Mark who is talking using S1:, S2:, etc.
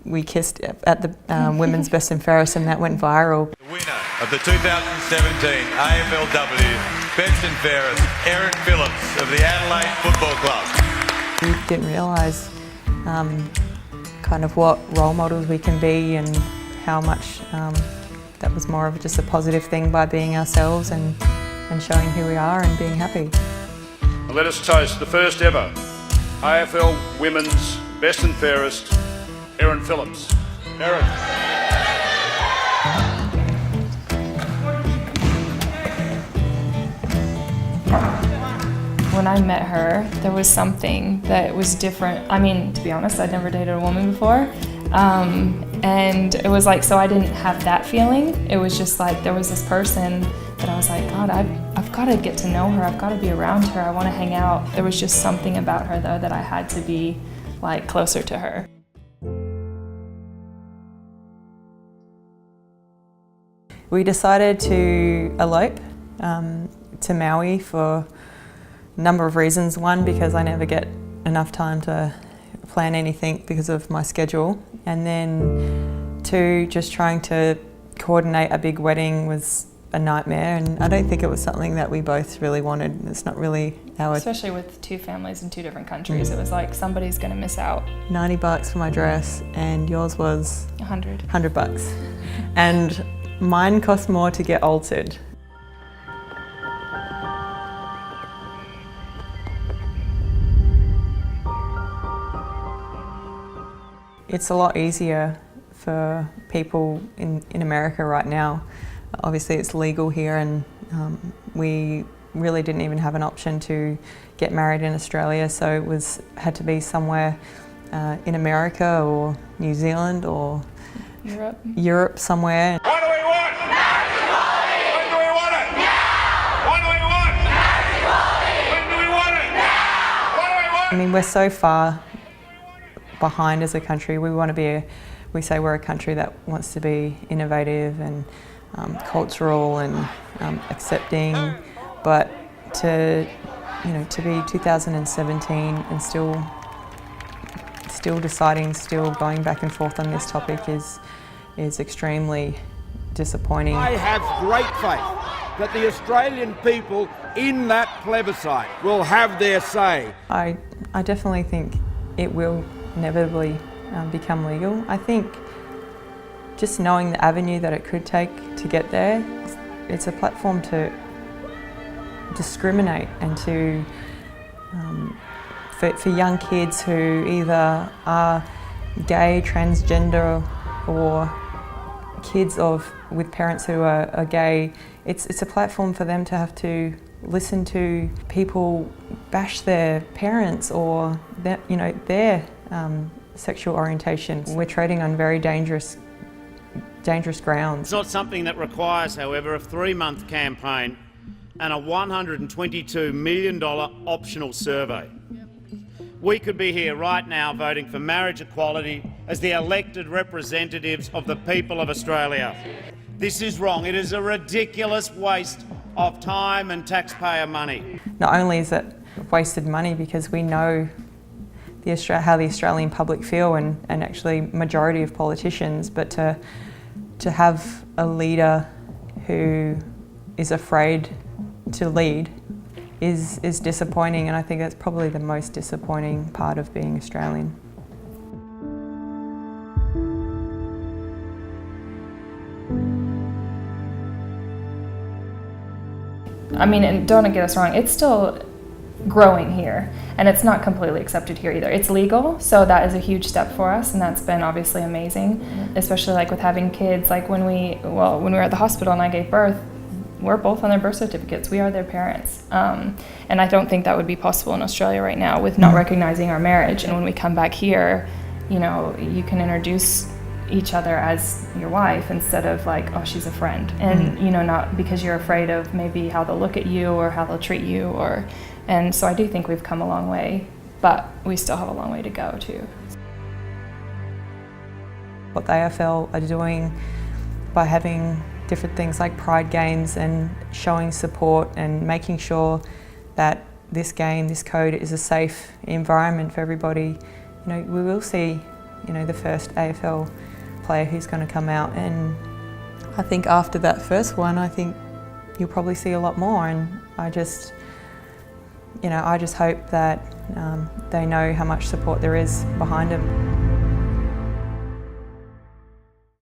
S1: we kissed at the women's best and fairest, and that went viral.
S2: The winner of the 2017 AFLW best and fairest, Erin Phillips of the Adelaide Football Club.
S1: We didn't realise kind of what role models we can be and how much that was more of just a positive thing by being ourselves and showing who we are and being happy.
S3: Let us toast the first ever AFL Women's Best and Fairest, Erin Phillips. Erin.
S4: When I met her, there was something that was different. I mean, to be honest, I'd never dated a woman before. And it was like, so I didn't have that feeling. It was just like, there was this person that I was like, God, I've got to get to know her. I've got to be around her. I want to hang out. There was just something about her, though, that I had to be like closer to her.
S1: We decided to elope to Maui for a number of reasons. One, because I never get enough time to plan anything because of my schedule. And then two, just trying to coordinate a big wedding was a nightmare, and I don't think it was something that we both really wanted. It's not really our...
S4: Especially with two families in two different countries, it was like somebody's gonna miss out.
S1: $90 for my dress, and yours was? $100. And mine cost more to get altered. It's a lot easier for people in America right now. Obviously it's legal here, and we really didn't even have an option to get married in Australia, so it had to be somewhere in America or New Zealand or Europe somewhere.
S3: What do we want? When do we want it? Now! What do we want? When do we want it? Now! What do we want?
S1: I mean, we're so far behind as a country. We say we're a country that wants to be innovative and cultural and accepting, but to be 2017 and still deciding, still going back and forth on this topic is extremely disappointing.
S5: I have great faith that the Australian people in that plebiscite will have their say.
S1: I definitely think it will inevitably become legal. I think just knowing the avenue that it could take to get there, it's a platform to discriminate and to for young kids who either are gay, transgender, or kids with parents who are gay. It's a platform for them to have to listen to people bash their parents or their sexual orientation. We're trading on very dangerous grounds.
S6: It's not something that requires, however, a 3-month campaign and a $122 million optional survey. We could be here right now voting for marriage equality as the elected representatives of the people of Australia. This is wrong. It is a ridiculous waste of time and taxpayer money.
S1: Not only is it wasted money because we know how the Australian public feel and actually majority of politicians, but to have a leader who is afraid to lead is disappointing, and I think that's probably the most disappointing part of being Australian.
S4: I mean, and don't get us wrong, it's still growing here, and it's not completely accepted here either. It's legal, so that is a huge step for us, and that's been obviously amazing, especially like with having kids. Like when we were at the hospital and I gave birth, we're both on their birth certificates. We are their parents, and I don't think that would be possible in Australia right now with not recognizing our marriage. And when we come back here, you can introduce each other as your wife instead of like, oh, she's a friend, and not because you're afraid of maybe how they'll look at you or how they'll treat you, and so I do think we've come a long way, but we still have a long way to go too.
S1: What the AFL are doing by having different things like pride games and showing support and making sure that this game, this code is a safe environment for everybody, we will see you know, the first AFL player who's going to come out, and I think after that first one, I think you'll probably see a lot more, and I just hope that they know how much support there is behind them.